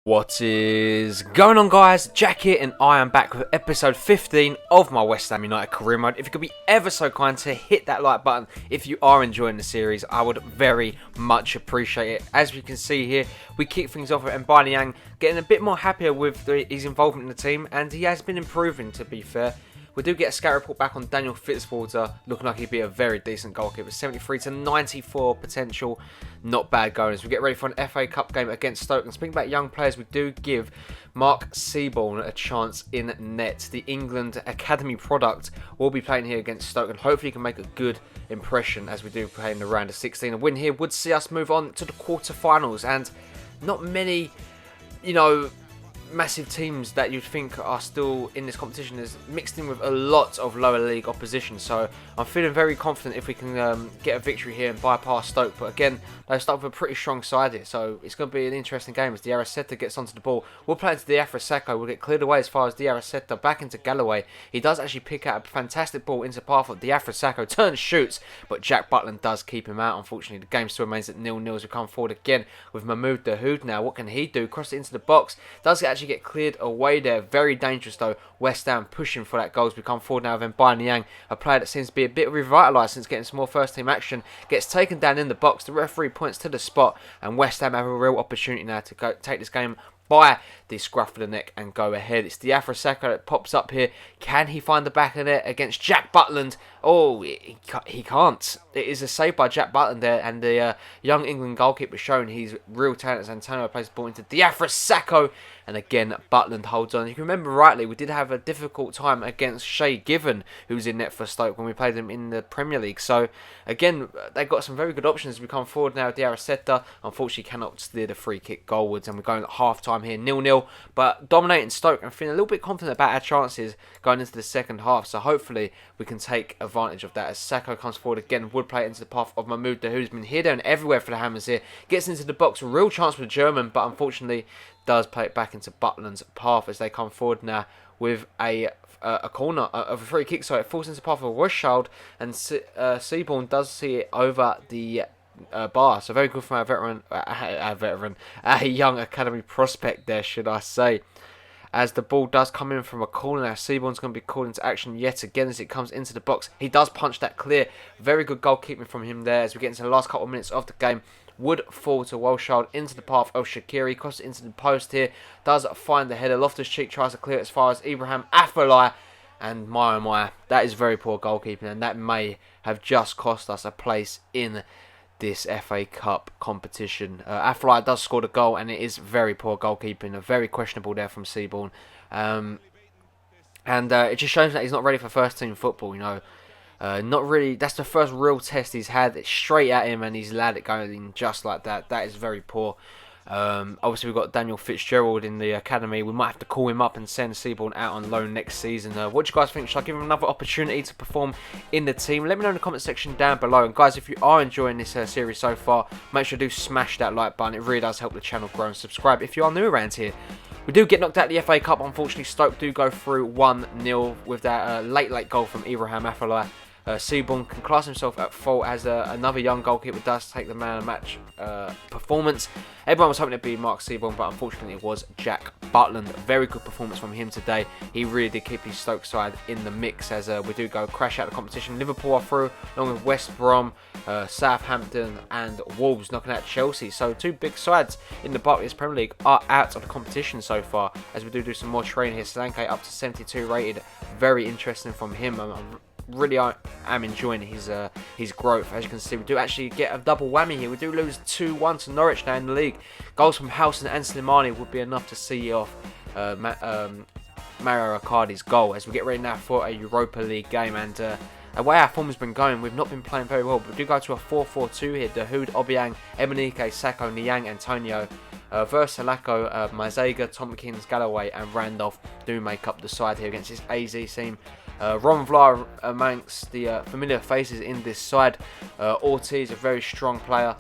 What is going on, guys? Jack here, and I am back with episode 15 of my West Ham United career mode. If you could be ever so kind to hit that like button if you are enjoying the series, I would very much appreciate it. As we can see here, we kick things off with Mbani getting a bit more happier with his involvement in the team, and he has been improving, to be fair. We do get a scout report back on Daniel Fitzwater, looking like he'd be a very decent goalkeeper. 73 to 94 potential, not bad going. As we get ready for an FA Cup game against Stoke. And speaking about young players, we do give Mark Seaborn a chance in net. The England Academy product will be playing here against Stoke, and hopefully he can make a good impression as we do play in the round of 16. A win here would see us move on to the quarterfinals, and not many, massive teams that you'd think are still in this competition is mixed in with a lot of lower league opposition, so I'm feeling very confident if we can get a victory here and bypass Stoke. But again, they start with a pretty strong side here, so it's going to be an interesting game as Diarra gets onto the ball. We'll play into Diarra. We'll get cleared away as far as Diarra back into Galloway. He does actually pick out a fantastic ball into path of Diarra. Turns, shoots, but Jack Butland does keep him out. Unfortunately, the game still remains at 0-0 as we come forward again with Mahmoud Dahoud now. What can he do? Cross it into the box. Does actually get cleared away there. Very dangerous though. West Ham pushing for that goal as we come forward now with Mbani, a player that seems to be a bit revitalised since getting some more first team action. Gets taken down in the box. The referee points to the spot, and West Ham have a real opportunity now to go take this game by the scruff of the neck and go ahead. It's Diarra that pops up here. Can he find the back of it against Jack Butland? Oh, he can't. It is a save by Jack Butland there, and the young England goalkeeper showing his real talent as Antonio plays the ball into Diarra, and again Butland holds on. If you can remember rightly, we did have a difficult time against Shay Given, who was in net for Stoke when we played them in the Premier League. So again, they've got some very good options as we come forward now. Diarra unfortunately cannot steer the free kick goalwards, and we're going at half time here 0-0, but dominating Stoke and feeling a little bit confident about our chances going into the second half. So hopefully we can take advantage of that as Sacco comes forward again. Would play it into the path of Mahmoud Dahoud, who's been here, there and everywhere for the Hammers here. Gets into the box, real chance for the German, but unfortunately does play it back into Butland's path as they come forward now with a corner of a free kick. So it falls into the path of Rushchild, and Seaborn does see it over the bar. So very good from a young academy prospect there, should I say. As the ball does come in from a corner now, Seaborn's going to be called into action yet again as it comes into the box. He does punch that clear. Very good goalkeeping from him there as we get into the last couple of minutes of the game. Would fall to Walschild into the path of Shaqiri. Crosses it into the post here. Does find the header. Loftus-Cheek tries to clear it as far as Ibrahim Afellay. And my oh my, that is very poor goalkeeping, and that may have just cost us a place in this FA Cup competition. Afellay does score the goal, and it is very poor goalkeeping. Very questionable there from Seaborn. And it just shows that he's not ready for first team football, Not really. That's the first real test he's had. It's straight at him, and he's allowed it going just like that. That is very poor. Obviously, we've got Daniel Fitzgerald in the academy. We might have to call him up and send Seaborn out on loan next season. What do you guys think? Should I give him another opportunity to perform in the team? Let me know in the comment section down below. And guys, if you are enjoying this series so far, make sure to smash that like button. It really does help the channel grow, and subscribe if you are new around here. We do get knocked out of the FA Cup. Unfortunately, Stoke do go through 1-0 with that late goal from Ibrahim Afellay. Seaborn can class himself at fault as another young goalkeeper does take the man of the match performance. Everyone was hoping it'd be Mark Seaborn, but unfortunately it was Jack Butland. Very good performance from him today. He really did keep his Stoke side in the mix as we do go crash out of the competition. Liverpool are through, along with West Brom, Southampton and Wolves knocking out Chelsea. So two big sides in the Barclays Premier League are out of the competition so far, as we do some more training here. Schalke up to 72 rated. Very interesting from him. Really am enjoying his growth. As you can see, we do actually get a double whammy here. We do lose 2-1 to Norwich now in the league. Goals from Howson and Slimani would be enough to see off Mario Icardi's goal as we get ready now for a Europa League game. And the way our form has been going, we've not been playing very well, but we do go to a 4-4-2 here. Dahoud, Obiang, Emenike, Sacco, Niang, Antonio, Versalako, Maizega, Tompkins, Galloway and Randolph do make up the side here against this AZ team. Ron Vlaar amongst the familiar faces in this side. Ortiz, a very strong player.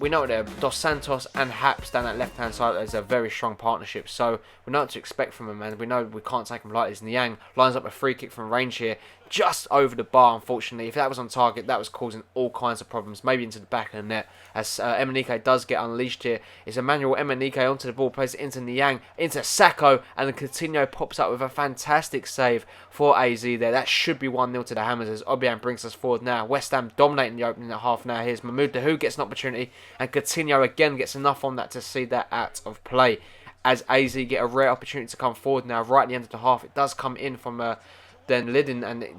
We know that Dos Santos and Haps down that left-hand side is a very strong partnership, so we know what to expect from him, and we know we can't take him lightly. As Niang lines up a free kick from range here, just over the bar, unfortunately. If that was on target, that was causing all kinds of problems, maybe into the back of the net, as Emenike does get unleashed here. It's Emmanuel Emenike onto the ball, plays it into Niang, into Sacco, and then Coutinho pops up with a fantastic save for AZ there. That should be 1-0 to the Hammers, as Obiang brings us forward now. West Ham dominating the opening at half now. Here's Mahmoud Dahoud gets an opportunity, and Coutinho again gets enough on that to see that out of play, as AZ get a rare opportunity to come forward now right at the end of the half. It does come in from then Lidden, and it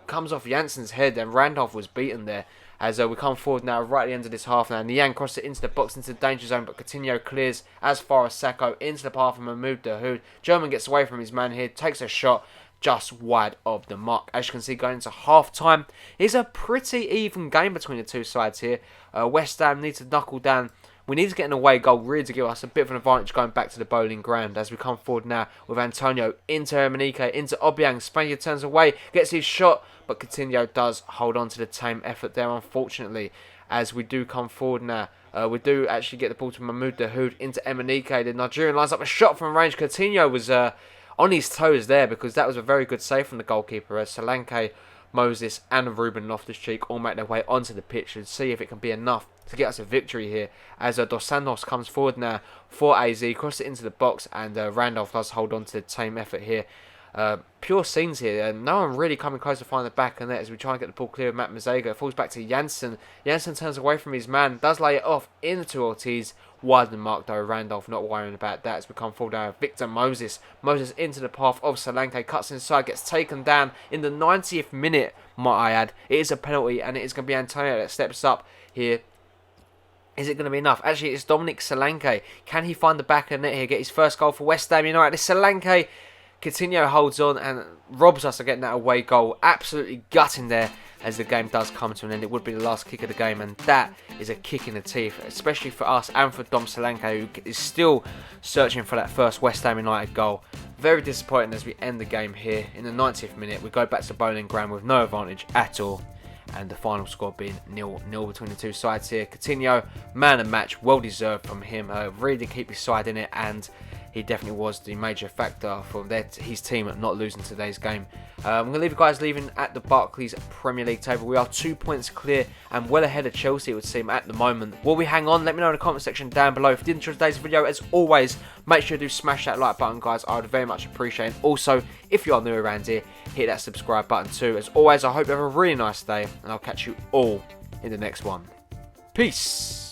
comes off Jansen's head, and Randolph was beaten there. As we come forward now right at the end of this half now. Niang crosses it into the box, into the danger zone, but Coutinho clears as far as Sacco into the path of Mahmoud Dahoud. German gets away from his man here, takes a shot just wide of the mark. As you can see, going into half time, it's a pretty even game between the two sides here. West Ham need to knuckle down. We need to get an away goal really to give us a bit of an advantage going back to the bowling ground, as we come forward now with Antonio into Emenike, into Obiang. Spaniard turns away, gets his shot, but Coutinho does hold on to the tame effort there, unfortunately, as we do come forward now. We do actually get the ball to Mahmoud Dahoud into Emenike. The Nigerian lines up a shot from range. Coutinho was on his toes there, because that was a very good save from the goalkeeper, as Solanke, Moses and Ruben Loftus-Cheek all make their way onto the pitch and see if it can be enough to get us a victory here, as Dos Santos comes forward now for AZ, crosses it into the box, and Randolph does hold on to the tame effort here. Pure scenes here, and no one really coming close to find the back of the net as we try and get the ball clear of Matt Mazzega. It falls back to Jansen. Jansen turns away from his man, does lay it off into Ortiz. Wide than mark though, Randolph not worrying about that as we come forward now. Victor Moses. Moses into the path of Solanke, cuts inside, gets taken down in the 90th minute, might I add. It is a penalty, and it is going to be Antonio that steps up here. Is it going to be enough? Actually, it's Dominic Solanke. Can he find the back of the net here, get his first goal for West Ham United? This Solanke, Coutinho holds on and robs us of getting that away goal. Absolutely gutting there as the game does come to an end. It would be the last kick of the game, and that is a kick in the teeth, especially for us and for Dom Solanke, who is still searching for that first West Ham United goal. Very disappointing as we end the game here. In the 90th minute, we go back to bowling ground with no advantage at all, and the final score being 0-0 between the two sides here. Coutinho, man of the match, well deserved from him. Really did keep his side in it, and he definitely was the major factor for his team at not losing today's game. I'm going to leave you guys leaving at the Barclays Premier League table. We are 2 points clear and well ahead of Chelsea, it would seem, at the moment. Will we hang on? Let me know in the comment section down below. If you did enjoy today's video, as always, make sure to smash that like button, guys. I would very much appreciate it. Also, if you are new around here, hit that subscribe button too. As always, I hope you have a really nice day, and I'll catch you all in the next one. Peace!